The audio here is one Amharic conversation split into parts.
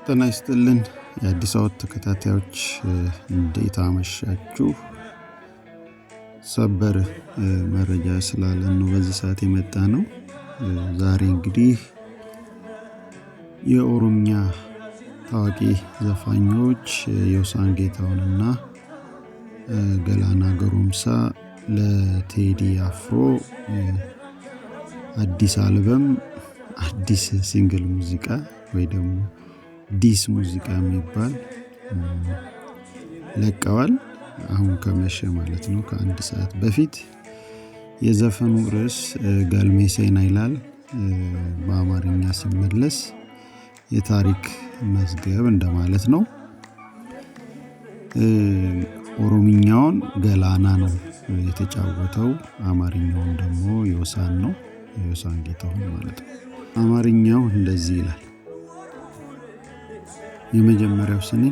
ጤና ይስጥልን የአዲስ አበባ ተከታታዮች እንዴት አመሻችሁ? ሰበር መረጃ ስላለን ነው በዚህ ሰዓት የመጣ ነው። ዛሬ እንግዲህ የኦሮምኛ ታዋቂ ዘፋኞች ዮሳን ጌታሁንና ገላና ገሩምሳ ለቴዲ አፍሮ አዲስ አልበም አዲስ ሲንግል ሙዚቃ ወይ ደግሞ ዲስ ሙዚቃ የሚባል ለቀዋል። አሁን ከመሸ ማለት ነው ከአንድ ሰዓት በፊት። የዘፈኑ ርዕስ ገልሜሴና ይላል። በአማርኛ ሲመለስ የታሪክ መዝገብ እንደማለት ነው። ኦሮምኛውን ገላና ነው የተጫወተው፣ አማርኛውን ደግሞ ዮሳን ነው፣ ዮሳን ጌታሁን ማለት ነው። አማርኛው እንደዚህ ይላል። የመጀመሪያው ስኒ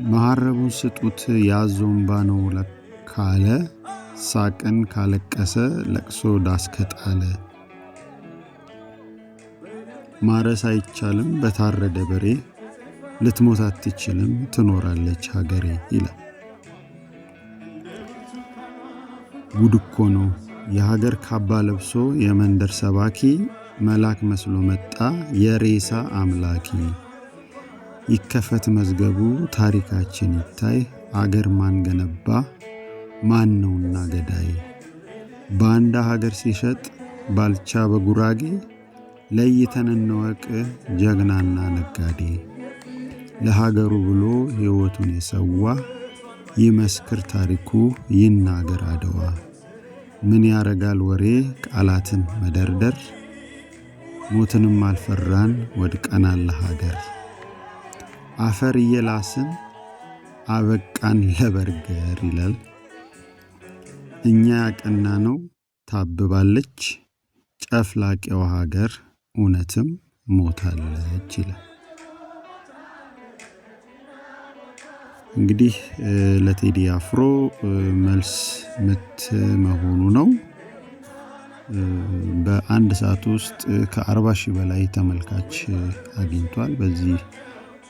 መሐረቡን ስጡት ያዞምባ ነው ለካለ፣ ሳቅን ካለቀሰ ለቅሶ ዳስ ከጣለ፣ ማረስ አይቻልም በታረደ በሬ፣ ልትሞት አትችልም ትኖራለች ሀገሬ ይላል። ጉድ እኮ ነው የሀገር ካባ ለብሶ የመንደር ሰባኪ፣ መላክ መስሎ መጣ የሬሳ አምላኪ። ይከፈት መዝገቡ ታሪካችን ይታይ፣ አገር ማን ገነባ ማን ነውና ገዳይ። ባንዳ ሀገር ሲሸጥ ባልቻ በጉራጌ፣ ለይተን እንወቅ ጀግናና ነጋዴ። ለሀገሩ ብሎ ሕይወቱን የሰዋ፣ ይመስክር ታሪኩ ይናገር አድዋ። ምን ያረጋል ወሬ ቃላትን መደርደር፣ ሞትንም አልፈራን ወድቀናል ለሀገር። አፈር እየላስን አበቃን ለበርገር ይላል። እኛ ያቀና ነው ታብባለች፣ ጨፍላቂዋ ሀገር እውነትም ሞታለች ይላል። እንግዲህ ለቴዲ አፍሮ መልስ ምት መሆኑ ነው። በአንድ ሰዓት ውስጥ ከ40 ሺህ በላይ ተመልካች አግኝቷል። በዚህ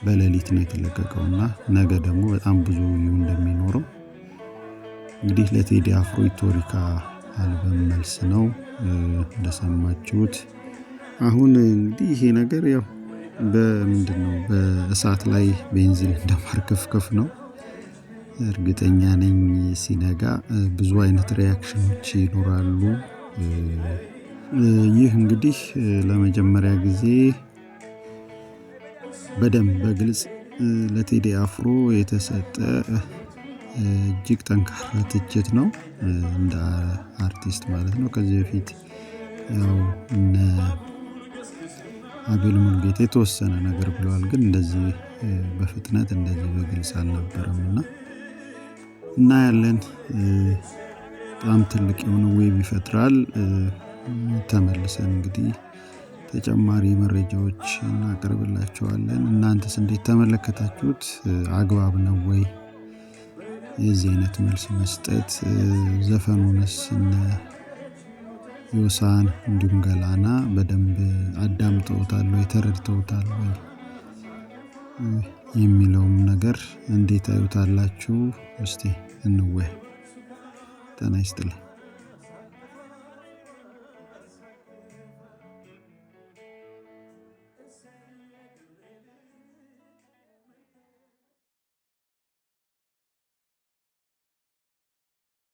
በሌሊት ነው የተለቀቀውና ነገ ደግሞ በጣም ብዙ እንደሚኖረው እንግዲህ ለቴዲ አፍሮ ኢትዮሪካ አልበም መልስ ነው እንደሰማችሁት። አሁን እንግዲህ ይሄ ነገር ያው በምንድነው በእሳት ላይ ቤንዚን እንደማርከፍከፍ ነው። እርግጠኛ ነኝ ሲነጋ ብዙ አይነት ሪያክሽኖች ይኖራሉ። ይህ እንግዲህ ለመጀመሪያ ጊዜ በደንብ በግልጽ ለቴዲ አፍሮ የተሰጠ እጅግ ጠንካራ ትችት ነው፣ እንደ አርቲስት ማለት ነው። ከዚህ በፊት ያው እነ አቤል ሙሉጌታ የተወሰነ ነገር ብለዋል፣ ግን እንደዚህ በፍጥነት እንደዚህ በግልጽ አልነበረምና ያለን በጣም ትልቅ የሆነ ዌብ ይፈጥራል። ተመልሰን እንግዲህ ተጨማሪ መረጃዎች እናቀርብላችኋለን። እናንተስ እንዴት ተመለከታችሁት? አግባብ ነው ወይ የዚህ አይነት መልስ መስጠት? ዘፈኑንስ እነ ዮሳን እንዲሁም ገላና በደንብ አዳምጠውታል ወይ ተረድተውታል ወይ የሚለውም ነገር እንዴት አዩታላችሁ? እስቲ እንወያይ። ጤና ይስጥልኝ።